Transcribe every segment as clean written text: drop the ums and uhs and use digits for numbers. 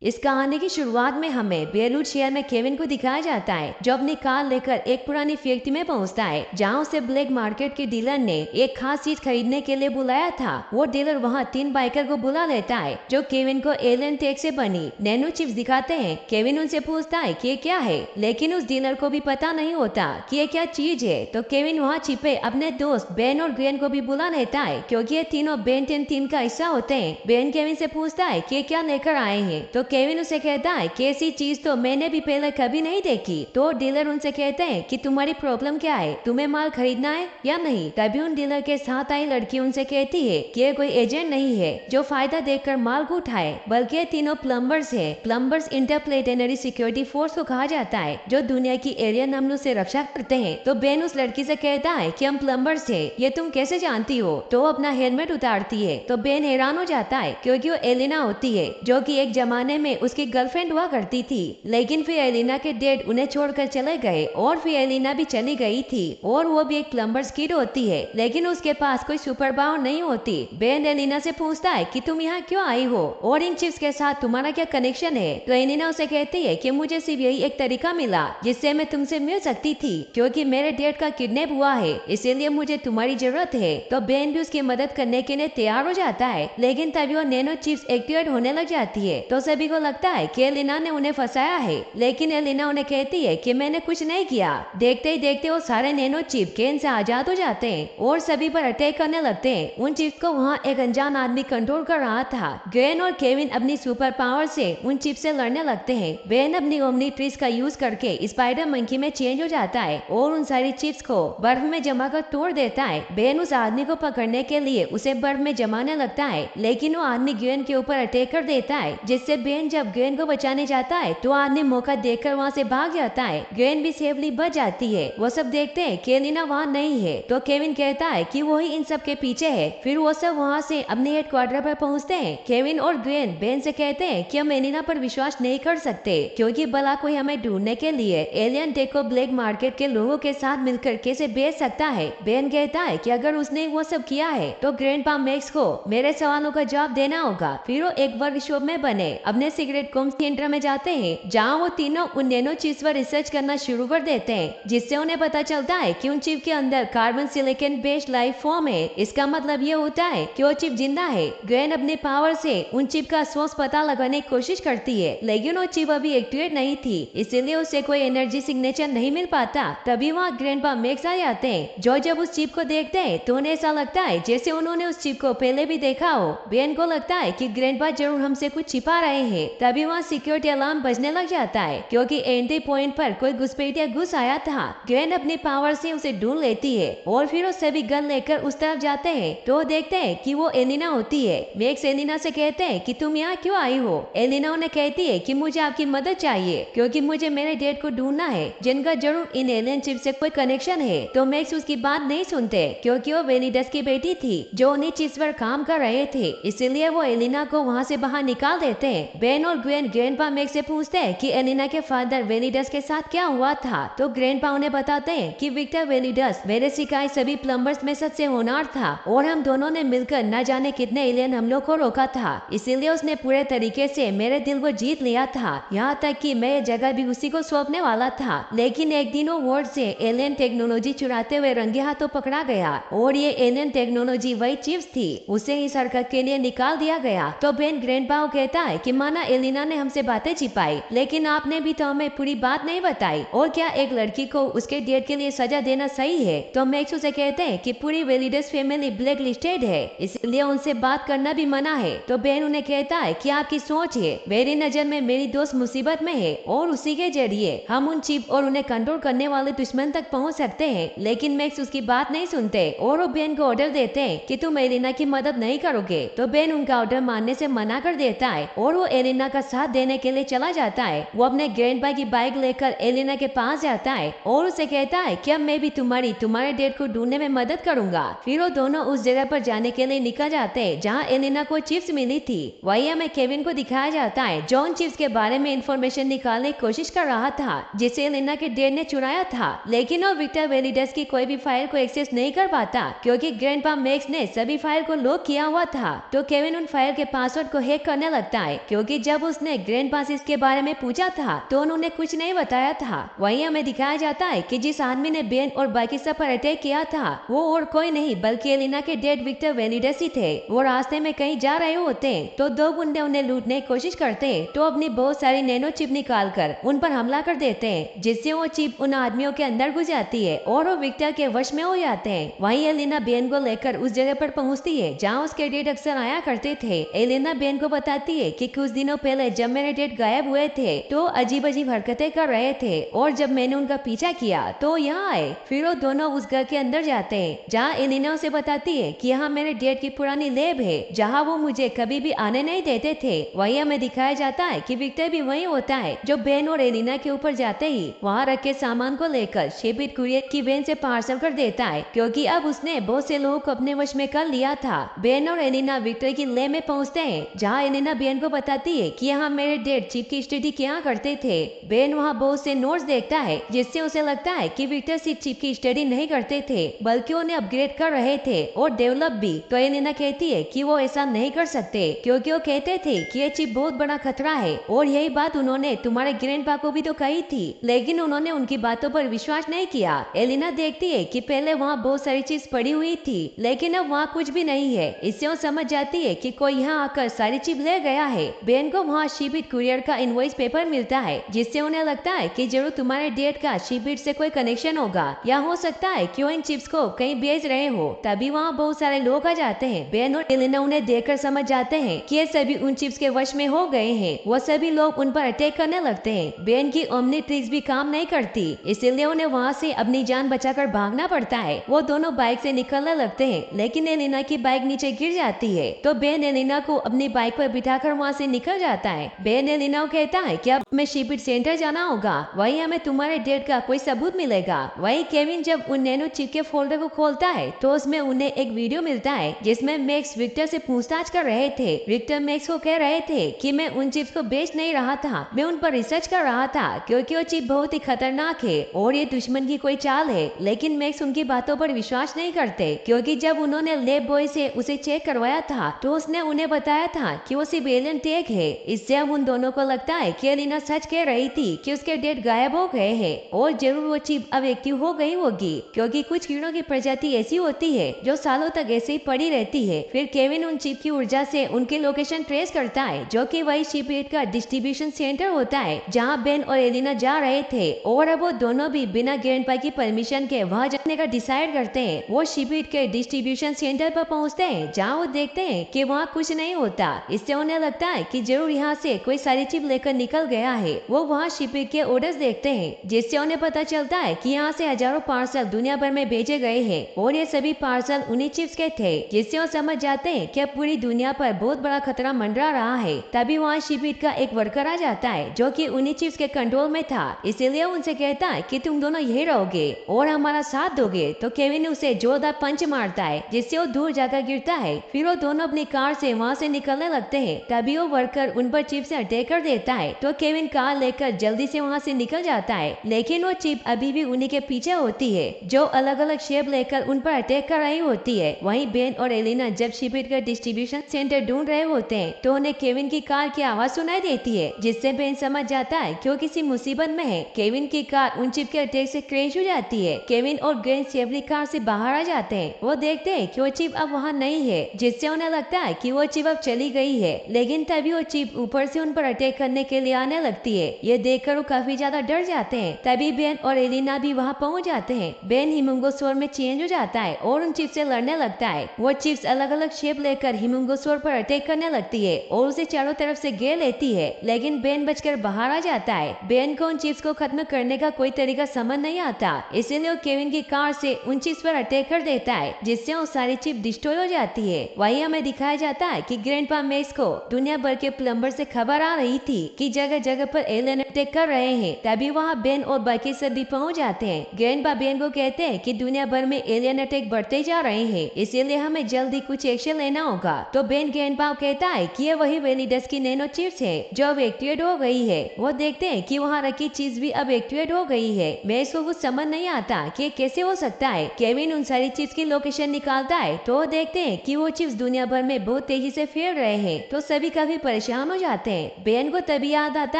इस कहानी की शुरुआत में हमें बेयरलूट शहर में केविन को दिखाया जाता है, जो अपनी कार लेकर एक पुरानी फैक्ट्री में पहुंचता है, जहां उसे ब्लैक मार्केट के डीलर ने एक खास चीज खरीदने के लिए बुलाया था। वो डीलर वहां 3 बाइकर को बुला लेता है, जो केविन को एलियन टेक से बनी नैनो चिप्स दिखाते हैं। केविन उनसे पूछता है कि ये क्या है, लेकिन उस डीलर को भी पता नहीं होता कि ये क्या चीज है। तो केविन वहाँ छिपे अपने दोस्त बेन और ग्वेन को भी बुला लेता है, क्योंकि ये तीनों बेन टीम का हिस्सा होते हैं। बेन केविन से पूछता है कि ये क्या लेकर आए हैं, तो केविन उसे कहता है कि ऐसी चीज तो मैंने भी पहले कभी नहीं देखी। तो डीलर उनसे कहते हैं कि तुम्हारी प्रॉब्लम क्या है, तुम्हें माल खरीदना है या नहीं। तभी उन डीलर के साथ आई लड़की उनसे कहती है कि ये कोई एजेंट नहीं है जो फायदा देखकर माल को उठाए, बल्कि ये तीनों प्लम्बर्स है। प्लम्बर्स इंटरप्लेनेटरी सिक्योरिटी फोर्स को कहा जाता है, जो दुनिया की एलियन हमलों से रक्षा करते हैं। तो बेन उस लड़की से कहता है कि हम प्लम्बर्स है, ये तुम कैसे जानती हो। तो अपना हेलमेट उतारती है, तो बेन हैरान हो जाता है, क्योंकि वो एलिना होती है, जो कि एक जमाने में उसकी गर्लफ्रेंड हुआ करती थी। लेकिन फिर एलिना के डैड उन्हें छोड़कर चले गए, और फिर एलिना भी चली गई थी, और वो भी एक प्लम्बर्स किड होती है, लेकिन उसके पास कोई सुपर पावर नहीं होती। बेन एलिना से पूछता है कि तुम यहाँ क्यों आई हो, और इन चिप्स के साथ तुम्हारा क्या कनेक्शन है। तो एलिना उसे कहती है कि मुझे सिर्फ यही एक तरीका मिला जिससे मैं तुमसे मिल सकती थी, क्योंकि मेरे डैड का किडनैप हुआ है, इसीलिए मुझे तुम्हारी जरूरत है। तो बेन भी उसकी मदद करने के लिए तैयार हो जाता है, लेकिन तभी वो नैनो चिप्स एक्टिवेट होने लग जाती है। तो सभी को लगता है कि एलिना ने उन्हें फंसाया है, लेकिन एलिना उन्हें कहती है कि मैंने कुछ नहीं किया। देखते ही देखते वो सारे नैनो चिप केन से आजाद हो जाते हैं और सभी पर अटैक करने लगते हैं। उन चिप्स को वहाँ एक अनजान आदमी कंट्रोल कर रहा था। ग्वेन और केविन अपनी सुपर पावर से उन चिप से लड़ने लगते हैं। बेन अपनी ओमनी ट्रीज का यूज करके स्पाइडर मंकी में चेंज हो जाता है और उन सारी चिप्स को बर्फ में जमा कर तोड़ देता है। बेन उस आदमी को पकड़ने के लिए उसे बर्फ में जमाने लगता है, लेकिन वो आदमी ग्वेन के ऊपर अटैक कर देता है, जिससे बेन जब ग्वेन को बचाने जाता है तो आदमी मौका देखकर वहाँ से भाग जाता है। ग्वेन भी सेफली बच जाती है। वो सब देखते हैं कि एलिना वहाँ नहीं है, तो केविन कहता है कि वो ही इन सब के पीछे है। फिर वो सब वहाँ से अपने हेडक्वार्टर पर पहुँचते हैं। केविन और ग्वेन बेन से कहते हैं कि हम एलिना पर विश्वास नहीं कर सकते, क्योंकि भला कोई हमें ढूंढने के लिए एलियन टेक को ब्लैक मार्केट के लोगों के साथ मिलकर कैसे बेच सकता है। बेन कहता है कि अगर उसने वो सब किया है तो ग्रैंडपा मैक्स को मेरे सवालों का जवाब देना होगा। फिर वो एक वर्कशॉप में बने अपने सीक्रेट कॉम सेंटर में जाते हैं, जहाँ वो तीनों उन नैनो चिप्स पर रिसर्च करना शुरू कर देते हैं, जिससे उन्हें पता चलता है कि उन चिप के अंदर carbon silicon based life form है। इसका मतलब ये होता है कि वो चिप जिंदा है। ग्वेन अपने पावर से उन चिप का सोर्स पता लगाने की कोशिश करती है, लेकिन वो चिप अभी एक्टिवेट नहीं थी, इसीलिए उसे कोई एनर्जी सिग्नेचर नहीं मिल पाता। तभी वहाँ ग्रैंडपा मैक्स आ जाते हैं, जो जब उस चिप को देखते हैं तो उन्हें ऐसा लगता है जैसे उन्होंने उस चिप को पहले भी देखा हो। बेन को लगता है कि ग्रैंडपा जरूर हमसे कुछ छिपा रहे हैं। तभी वहाँ सिक्योरिटी अलार्म बजने लग जाता है, क्योंकि एंट्री पॉइंट पर कोई घुसपैठिया घुस आया था। ग्वेन अपनी पावर से उसे ढूंढ लेती है, और फिर वो सभी गन लेकर उस तरफ जाते हैं, तो देखते हैं कि वो एलिना होती है। मैक्स एलिना से कहते हैं कि तुम यहाँ क्यों आई हो। एलिना उन्हें कहती है कि मुझे आपकी मदद चाहिए, क्योंकि मुझे मेरे डैड को ढूंढना है, जिनका जरूर इन एलियन चिप से कोई कनेक्शन है। तो मैक्स उसकी बात नहीं सुनते, क्योंकि वो वेनिडस की बेटी थी जो उन्हीं चिप्स पर काम कर रहे थे, इसीलिए वो एलिना को वहाँ से बाहर निकाल देते हैं। बेन और ग्वेन ग्रैंडपा मैक्स से पूछते हैं कि एलिना के फादर वेनिडस के साथ क्या हुआ था। तो ग्रैंडपा उन्हें बताते हैं कि विक्टर वेनिडस मेरे सिखाए सभी प्लम्बर्स में सबसे होनहार था, और हम दोनों ने मिलकर न जाने कितने एलियन हमलों को रोका था, इसीलिए उसने पूरे तरीके से मेरे दिल को जीत लिया था, यहाँ तक कि मैं ये जगह भी उसी को सौंपने वाला था। लेकिन एक दिन वो वर्ल्ड से एलियन टेक्नोलॉजी चुराते हुए रंगे हाथों पकड़ा गया, और ये एलियन टेक्नोलॉजी वही चिप्स थी, उसे इस हरकत के लिए निकाल दिया गया। तो बेन ग्रैंडपा कहता है कि माना एलिना ने हमसे बातें छिपाई, लेकिन आपने भी तो हमें पूरी बात नहीं बताई, और क्या एक लड़की को उसके डैड के लिए सजा देना सही है। तो मैक्स उसे कहते हैं कि पूरी वेलिडस फैमिली ब्लैक लिस्टेड है, इसलिए उनसे बात करना भी मना है। तो बेन उन्हें कहता है कि आपकी सोच है, मेरी नजर में मेरी दोस्त मुसीबत में है, और उसी के जरिए हम उन चिप और उन्हें कंट्रोल करने वाले दुश्मन तक पहुंच सकते हैं। लेकिन मैक्स उसकी बात नहीं सुनते, और वो बेन को ऑर्डर देते हैं कि तुम एलिना की मदद नहीं करोगे। तो बेन उनका ऑर्डर मानने से मना कर देता है, और वो एलिना का साथ देने के लिए चला जाता है। वो अपने ग्रैंडपा की बाइक लेकर एलिना के पास जाता है, और उसे कहता है कि अब मैं भी तुम्हारे डैड को ढूंढने में मदद करूंगा। फिर वो दोनों उस जगह पर जाने के लिए निकल जाते हैं जहाँ एलिना को चिप्स मिली थी। वही हमें केविन को दिखाया जाता है, जो उन चिप्स के बारे में इंफॉर्मेशन निकालने की कोशिश कर रहा था, जिसे एलिना के डैड ने चुराया था। लेकिन वो विक्टर वेलिडस की कोई भी फाइल को एक्सेस नहीं कर पाता, क्योंकि ग्रैंडपा मैक्स ने सभी फाइल को लॉक किया हुआ था। तो केविन उन फाइल के पासवर्ड को हैक करने लगता है, क्योंकि क्योंकि जब उसने ग्रैंडपा से इसके बारे में पूछा था तो उन्होंने कुछ नहीं बताया था। वहीं हमें दिखाया जाता है कि जिस आदमी ने बेन और बाकी सब पर अटैक किया था वो और कोई नहीं बल्कि एलिना के डैड विक्टर वेलिडस ही थे। वो रास्ते में कहीं जा रहे होते तो दो गुंडे उन्हें लूटने की कोशिश करते तो अपनी बहुत सारी नैनो चिप निकाल कर उन पर हमला कर देते हैं, जिससे वो चिप उन आदमियों के अंदर घुस जाती है और वो विक्टर के वश में हो जाते हैं। वहीं एलिना बेन को लेकर उस जगह पर पहुंचती है जहां उसके डैड अक्सर आया करते थे। एलिना बेन को बताती है कि कुछ दिनों पहले जब मेरे डैड गायब हुए थे तो अजीब अजीब हरकतें कर रहे थे और जब मैंने उनका पीछा किया तो यहाँ आए। फिर वो दोनों उस घर के अंदर जाते हैं जहाँ एलिना उसे बताती है कि यहाँ मेरे डैड की पुरानी लैब है जहाँ वो मुझे कभी भी आने नहीं देते थे। वहीं हमें दिखाया जाता है कि विक्टर भी वही होता है जो बेन और एलिना के ऊपर जाते ही वहाँ रखे सामान को लेकर शेपिट कुरियर की वैन से पार्सल कर देता है, क्योंकि अब उसने बहुत से लोगों को अपने वश में कर लिया था। बेन और एलिना विक्टर की लैब में पहुंचते हैं जहां एलिना बेन को बताती है कि यहाँ मेरे डैड चिप की स्टडी क्या करते थे। बेन वहाँ बहुत से नोट्स देखता है जिससे उसे लगता है कि विक्टर सिर्फ चिप की स्टडी नहीं करते थे बल्कि उन्हें अपग्रेड कर रहे थे और डेवलप भी। तो एलिना कहती है कि वो ऐसा नहीं कर सकते क्योंकि वो कहते थे कि ये चिप बहुत बड़ा खतरा है और यही बात उन्होंने तुम्हारे ग्रैंडपा को भी तो कही थी, लेकिन उन्होंने उनकी बातों पर विश्वास नहीं किया। एलिना देखती है कि पहले वहाँ बहुत सारी चीज पड़ी हुई थी लेकिन अब वहाँ कुछ भी नहीं है। इससे वो समझ जाती है कि कोई यहाँ आकर सारी चीज ले गया है। बेन को वहाँ शिपिट कुरियर का इनवॉइस पेपर मिलता है जिससे उन्हें लगता है कि जरूर तुम्हारे डैड का शिपिट से कोई कनेक्शन होगा या हो सकता है कि वो इन चिप्स को कहीं बेच रहे हो। तभी वहाँ बहुत सारे लोग आ जाते हैं। बेन और एलिना उन्हें देखकर समझ जाते हैं कि ये सभी उन चिप्स के वश में हो गए हैं। वो सभी लोग उन पर अटैक करने लगते हैं। बेन की ओमनी ट्रिक्स भी काम नहीं करती, इसीलिए उन्हें वहाँ से अपनी जान बचाकर भागना पड़ता है। वो दोनों बाइक से निकलने लगते हैं लेकिन एलिना की बाइक नीचे गिर जाती है तो बेन एलिना को अपनी बाइक पर बिठाकर वहाँ से निकल जाता है। बेन एलिना को कहता है कि अब हमें शिपिट सेंटर जाना होगा, वहीं हमें तुम्हारे डैड का कोई सबूत मिलेगा। वहीं केविन जब उन नैनो चिप के फोल्डर को खोलता है तो उसमें उन्हें एक वीडियो मिलता है जिसमें मैक्स विक्टर से पूछताछ कर रहे थे। विक्टर मैक्स को कह रहे थे कि मैं उन चिप्स को बेच नहीं रहा था, मैं उन पर रिसर्च कर रहा था क्योंकि वो चिप बहुत ही खतरनाक है और ये दुश्मन की कोई चाल है। लेकिन मैक्स उनकी बातों पर विश्वास नहीं करते क्योंकि जब उन्होंने लैब बॉय से उसे चेक करवाया था तो उसने उन्हें बताया था कि वो सिर्फ एलियन टेक है। इससे अब उन दोनों को लगता है कि एलिना सच कह रही थी कि उसके डैड गायब हो गए हैं और जरूर वो चिप अब एक्टिव हो गई होगी क्योंकि कुछ कीड़ों की प्रजाति ऐसी होती है जो सालों तक ऐसे ही पड़ी रहती है। फिर केविन उन चिप की ऊर्जा से उनकी लोकेशन ट्रेस करता है जो कि वही शिपयार्ड का डिस्ट्रीब्यूशन सेंटर होता है जहां बेन और एलिना जा रहे थे और अब वो दोनों भी बिना ग्रैंडपा की परमिशन के वहां जाने का डिसाइड करते हैं। वो शिपयार्ड के डिस्ट्रीब्यूशन सेंटर पर पहुंचते हैं जहां वो देखते हैं कि वहां कुछ नहीं होता। इससे उन्हें लगता है कि जरूर यहाँ से कोई सारी चिप लेकर निकल गया है। वो वहाँ शिपयार्ड के ऑर्डर्स देखते हैं जिससे उन्हें पता चलता है कि यहाँ से हजारों पार्सल दुनिया भर में भेजे गए हैं और ये सभी पार्सल उन्हीं चिप्स के थे, जिससे वो समझ जाते हैं कि अब पूरी दुनिया पर बहुत बड़ा खतरा मंडरा रहा है। तभी वहाँ शिपयार्ड का एक वर्कर आ जाता है जो कि उन्हीं चिप्स के कंट्रोल में था, इसीलिए उनसे कहता है कि तुम दोनों यही रहोगे और हमारा साथ दोगे। तो केविन उसे जोरदार पंच मारता है जिससे वो दूर जाकर गिरता है। फिर वो दोनों अपनी कार से वहाँ से निकलने लगते हैं। तभी वो वर्कर उन पर चिप से अटैक कर देता है तो केविन कार लेकर जल्दी से वहाँ से निकल जाता है, लेकिन वो चिप अभी भी उन्हीं के पीछे होती है जो अलग अलग शेप लेकर उन पर अटैक कर रही होती है। वहीं बेन और एलिना जब शिपयार्ड का डिस्ट्रीब्यूशन सेंटर ढूंढ रहे होते हैं तो उन्हें केविन की कार की आवाज सुनाई देती है, जिससे बेन समझ जाता है कि वो किसी मुसीबत में है। केविन की कार उन चिप के अटैक से क्रैश हो जाती है। केविन और ग्रेन सेफली कार से बाहर आ जाते हैं। वो देखते हैं कि वो चिप अब वहाँ नहीं है, जिससे उन्हें लगता है कि वो चिप अब चली गई है। लेकिन तभी वो चिप ऊपर से उन पर अटैक करने के लिए आने लगती है। ये देखकर वो काफी ज्यादा डर जाते हैं। तभी बेन और एलिना भी वहाँ पहुँच जाते हैं। बेन हिमुंगोसोर में चेंज हो जाता है और उन चिप से लड़ने लगता है। वो चिप्स अलग अलग शेप लेकर हिमुंगोसोर पर अटैक करने लगती है और उसे चारों तरफ से घेर लेती है, लेकिन बेन बचकर बाहर आ जाता है। बेन को उन चिप्स को खत्म करने का कोई तरीका समझ नहीं आता, इसीलिए वो केविन की कार से उन चिप्स पर अटैक कर देता है, जिससे वो सारी चिप डिस्ट्रॉय हो जाती है। वहीं हमें दिखाया जाता है कि ग्रैंडपा मैक्स को दुनिया भर के प्लम्बर से खबर आ रही थी कि जगह जगह पर एलियन अटैक कर रहे हैं। तभी वहाँ बेन और बाकी सभी पहुँच जाते हैं। ग्रैंडपा बेन को कहते हैं कि दुनिया भर में एलियन अटैक बढ़ते जा रहे हैं, इसीलिए हमें जल्दी कुछ एक्शन लेना होगा। तो बेन ग्रैंडपा कहता है कि ये वही वेलिडस की नैनो चिप्स है जो अब एक्टिवेट हो गई है। वो देखते हैं कि वहाँ रखी चीज भी अब एक्टिवेट हो गई है। मैक्स को कुछ समझ नहीं आता कि कैसे हो सकता है। केविन उन सारी चिप्स की लोकेशन निकालता है तो वो देखते हैं कि वो चिप्स दुनिया भर में बहुत तेजी से फैल रहे हैं। तो सभी काफी परेशान हो जाते हैं। बेन को तभी याद आता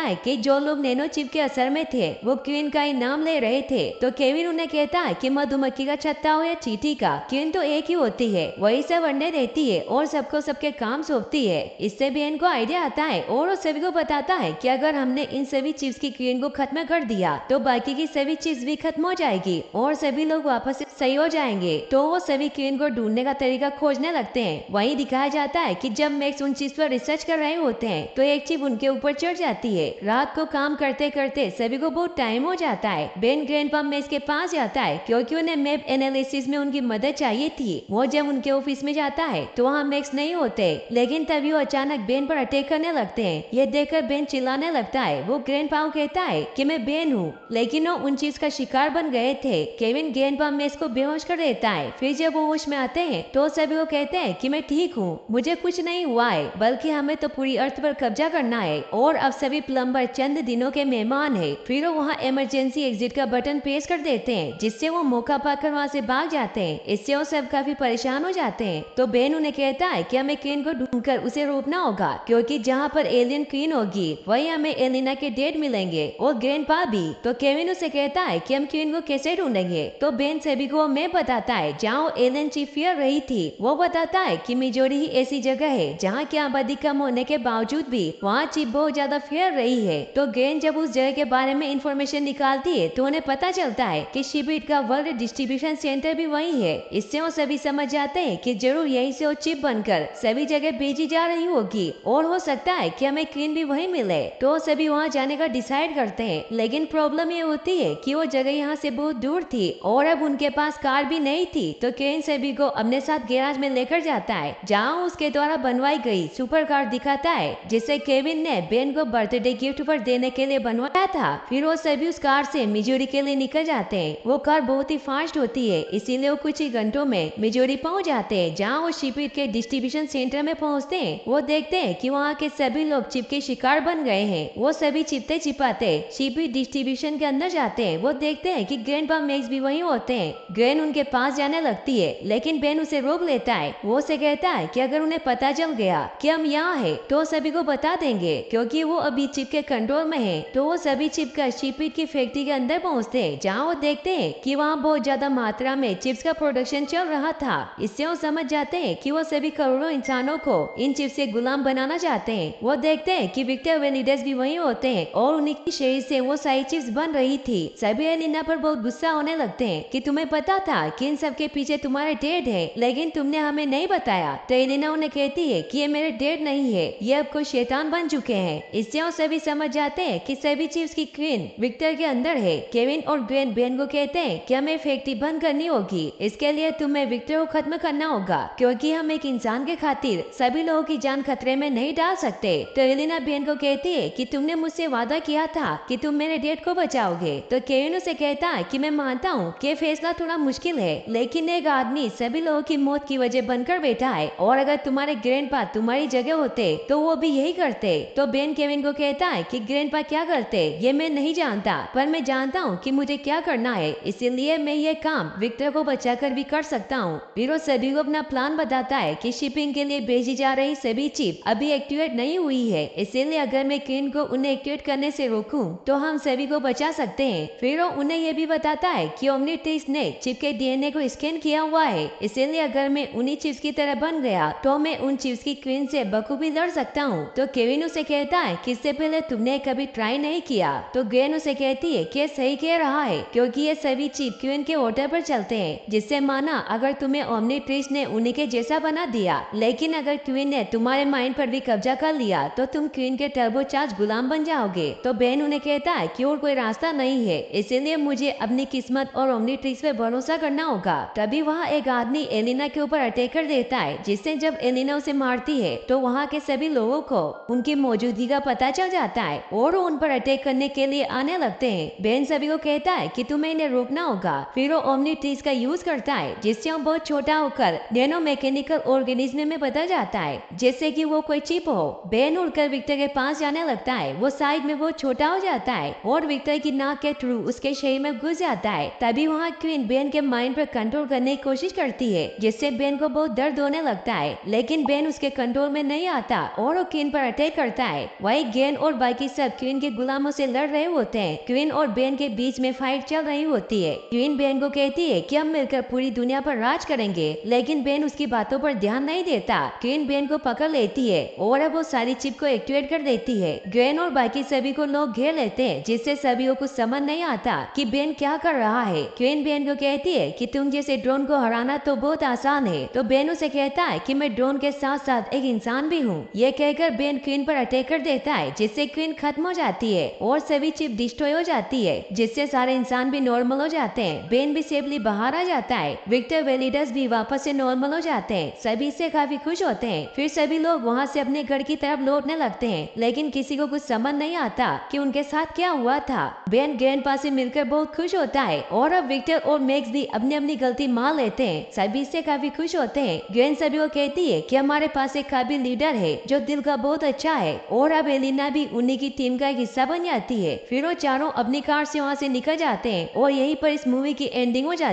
है कि जो लोग नैनो चिप के असर में थे वो क्वीन का ही नाम ले रहे थे। तो केविन उन्हें कहता है कि मधुमक्खी का छत्ता हो या चींटी का, क्वीन तो एक ही होती है, वही सब अंडे देती है और सबको सबके काम सौंपती है। इससे बेन को आइडिया आता है और वो सभी को बताता है कि अगर हमने इन सभी चिप्स की क्वीन को खत्म कर दिया तो बाकी की सभी चिप्स भी खत्म हो जाएगी और सभी लोग वापस से सही हो जाएंगे। तो वो सभी क्वीन को ढूंढने का तरीका खोजने लगते हैं। वहीं दिखाया जाता है कि जब मैक्स उन चीज पर रिसर्च कर रहे होते हैं तो एक चिप उनके ऊपर चढ़ जाती है। रात को काम करते करते सभी को बहुत टाइम हो जाता है। बेन ग्रैंडपा मैक्स के पास जाता है क्योंकि उन्हें मैप एनालिसिस में उनकी मदद चाहिए थी। वो जब उनके ऑफिस में जाता है तो वहाँ मैक्स नहीं होते, लेकिन तभी वो अचानक बेन पर अटैक करने लगते हैं। ये देखकर बेन चिल्लाने लगता है। वो ग्रैंडपा को कहता है कि मैं बेन हूँ, लेकिन वो उन चीज का शिकार बन गए थे। केविन ग्रैंडपा मैक्स को बेहोश कर देता है। फिर जब वो होश में आते हैं तो सभी वो कहते हैं कि मैं ठीक हूँ, मुझे कुछ नहीं हुआ है, बल्कि हमें तो पूरी अर्थ पर कब्जा करना है और अब सभी प्लम्बर चंद दिनों के मेहमान है। फिर वो वहाँ इमरजेंसी एग्जिट का बटन प्रेस कर देते हैं जिससे वो मौका पाकर वहाँ से भाग जाते हैं। इससे वो सब काफी परेशान हो जाते हैं। तो बेन उन्हें कहता है कि हमें क्वीन को ढूंढकर उसे रोकना होगा, क्योंकि जहाँ पर एलियन क्वीन होगी वही हमें एलिना के डेड मिलेंगे और ग्रैंडपा भी। तो केविन उसे कहता है कि हम क्वीन को कैसे ढूंढेंगे। तो बेन सभी को मैप बताता है जहाँ वो एलियन चीफ फियर रही थी। वो बताता है कि मिजोरी ही ऐसी जगह है जहाँ की आबादी कम होने के बावजूद भी वहाँ चीफ बहुत ज्यादा फियर रही है। तो ग्रैंड जब उस जगह के बारे में इंफॉर्मेशन निकालती है तो उन्हें पता चलता है कि शिपबिट का वर्ल्ड डिस्ट्रीब्यूशन सेंटर भी वही है। इससे वो सभी समझ जाते हैं कि जरूर यहीं से वो चिप बनकर सभी जगह भेजी जा रही होगी और हो सकता है कि हमें क्वीन भी वहीं मिले। तो सभी वहाँ जाने का डिसाइड करते हैं, लेकिन प्रॉब्लम ये होती है कि वो जगह यहाँ से बहुत दूर थी और अब उनके पास कार भी नहीं थी। तो केविन सभी को अपने साथ गैराज में लेकर जाता है जहाँ उसके द्वारा बनवाई गई सुपर कार दिखाता है, जिसे केविन ने बेन को बर्थडे गिफ्ट पर देने के लिए बनवाया था। फिर वो सभी उस कार से मिजोरी के लिए निकल जाते हैं। वो कार बहुत ही फास्ट होती है, इसीलिए वो कुछ ही घंटों में मिजोरी पहुंच जाते हैं। जहाँ वो शिपबिट के डिस्ट्रीब्यूशन सेंटर में पहुंचते हैं वो देखते हैं कि वहाँ के सभी लोग चिप के शिकार बन गए हैं। वो सभी चिपते चिपाते शिपबिट डिस्ट्रीब्यूशन के अंदर जाते हैं। वो देखते हैं कि ग्रैंडपा मैक्स भी वहीं होते हैं। ग्रैंड उनके पास जाने लगती है, लेकिन बेन उसे रोक लेता है। वो उसे कहता है कि अगर उन्हें पता चल गया कि हम यहाँ है तो सभी को बता देंगे, क्योंकि वो अभी चिप के कंट्रोल में है। तो वो सभी चिप का शिपबिट की फैक्ट्री के अंदर पहुँचते हैं जहाँ वो देखते हैं कि वहाँ बहुत ज्यादा मात्रा में चिप्स का प्रोडक्शन चल रहा था। इससे वो समझ जाते हैं कि वो सभी करोड़ों इंसानों को इन चिप्स से गुलाम बनाना चाहते हैं। वो देखते हैं कि विक्टर वेलिडेस भी वहीं होते हैं और उन्हीं की शरीर से वो सारी चिप्स बन रही थी। सभी एलिना पर बहुत गुस्सा होने लगते हैं कि तुम्हें पता था कि इन सब के पीछे तुम्हारे डेड है, लेकिन तुमने हमें नहीं बताया। तो एलिना उन्हें कहती है कि ये मेरे डेड नहीं है, ये अब कोई शैतान बन चुके हैं। इससे वो सभी समझ जाते हैं कि सभी चिप्स की क्वीन विक्टर के अंदर है। केविन और ग्रैंड बेन को कहते हैं कि हमें फैक्ट्री बंद करनी होगी, इसके लिए तुम्हें विक्टर को खत्म करना होगा, क्योंकि हम एक इंसान के खातिर सभी लोगों की जान खतरे में नहीं डाल सकते। तो एलिना बेन को कहती है कि तुमने मुझसे वादा किया था कि तुम मेरे डेड को बचाओगे। तो केविन उसे कहता है कि मैं मानता हूँ कि फैसला थोड़ा मुश्किल है, लेकिन एक आदमी सभी लोगों की मौत की वजह बनकर बैठा है और अगर तुम्हारे ग्रैंडपा तुम्हारी जगह होते तो वो भी यही करते। तो बेन केविन को कहता है कि ग्रैंडपा क्या करते ये मैं नहीं जानता, पर मैं जानता हूँ कि मुझे क्या करना है, इसीलिए मैं ये काम विक्टर को बचाकर भी कर सकता हूँ। फिर वो सभी को अपना प्लान बताता है कि शिपिंग के लिए भेजी जा रही सभी चिप अभी एक्टिवेट नहीं हुई है, इसीलिए अगर मैं क्वीन को उन्हें एक्टिवेट करने से रोकूं तो हम सभी को बचा सकते हैं। फिर वो उन्हें यह भी बताता है कि ओमनीट्रिक्स ने चिप के डीएनए को स्कैन किया हुआ है, इसीलिए अगर मैं उन्हीं चिप्स की तरह बन गया तो मैं उन चिप्स की क्वीन से बखूबी लड़ सकता हूँ। तो केविन उसे कहता है कि इससे पहले तुमने कभी ट्राई नहीं किया। तो ग्रेन उसे कहती है कि सही कह रहा है, क्योंकि ये सभी चिप क्वीन के ऑर्डर पर चलते हैं, जिससे माना अगर तुम्हें ओमनीट्रिक्स ने उन्हीं के जैसा बना दिया, लेकिन अगर क्वीन ने तुम्हारे माइंड पर भी कब्जा कर लिया तो तुम क्वीन के टर्बोचार्ज गुलाम बन जाओगे। तो बेन उन्हें कहता है कि और कोई रास्ता नहीं है, इसीलिए मुझे अपनी किस्मत और ओमनीट्रिक्स पे भरोसा करना होगा। तभी वहाँ एक आदमी एलिना के ऊपर अटैक कर देता है, जिससे जब एलिना उसे मारती है तो वहाँ के सभी लोगों को उनकी मौजूदगी का पता चल जाता है और उन पर अटैक करने के लिए आने लगते हैं। बेन सभी को कहता है कि तुम्हें इन्हें रोकना होगा। फिर वो ओमनीट्रिक्स का यूज करता है, जिससे वो बहुत छोटा होकर नैनो मैकेनिकल ऑर्गेनिज्म में बदल जाता है, जैसे कि वो कोई चिप हो। बेन उड़कर विक्टर के पास जाने लगता है, वो साइड में बहुत छोटा हो जाता है और विक्टर की नाक के थ्रू उसके शरीर में घुस जाता है। तभी वहाँ क्वीन बेन के माइंड पर कंट्रोल करने की कोशिश करती है, जिससे बेन को बहुत दर्द होने लगता है, लेकिन बेन उसके कंट्रोल में नहीं आता और और वो क्वीन पर अटैक करता है। वही गेन और बाकी सब क्वीन के गुलामों से लड़ रहे होते हैं। क्वीन और बेन के बीच में फाइट चल रही होती है। क्वीन बेन को कहती है कि हम मिलकर पूरी दुनिया पर राज करेंगे, लेकिन बेन उसकी बातों पर ध्यान नहीं देता। क्वीन बेन को पकड़ लेती है और अब वो सारी चिप को एक्टिवेट कर देती है। गेन और बाकी सभी को लोग घेर लेते हैं, जिससे सभी को कुछ समझ नहीं आता कि बेन क्या कर रहा है। क्वीन बेन को कहती है कि तुम जैसे ड्रोन को हराना तो बहुत आसान है। तो बेन उसे कहता है कि मैं ड्रोन के साथ साथ एक इंसान भी हूँ। ये कहकर बेन क्वीन पर अटैक कर देता है, जिससे क्वीन खत्म हो जाती है और सभी चिप डिस्ट्रॉय हो जाती है, जिससे सारे इंसान भी नॉर्मल हो जाते हैं। बेन भी सेफली बाहर आ जाता है। विक्टर वेलिडस भी वापस से नॉर्मल हो जाते हैं। सभी से काफी खुश होते हैं। फिर सभी लोग वहाँ से अपने घर की तरफ लौटने लगते हैं, लेकिन किसी को कुछ समझ नहीं आता कि उनके साथ क्या हुआ था। बेन ग्रैंडपा से मिलकर बहुत खुश होता है और अब विक्टर और मैक्स भी अपनी अपनी गलती मान लेते हैं। सभी से काफी खुश होते हैं। ग्रैंड सभी को कहती है कि हमारे पास एक काबिल लीडर है जो दिल का बहुत अच्छा है, और अब एलिना भी उन्हीं की टीम का एक हिस्सा बन जाती है। फिर वो चारों अपनी कार से वहाँ से निकल जाते हैं और यहीं पर इस मूवी की एंडिंग हो जाती है।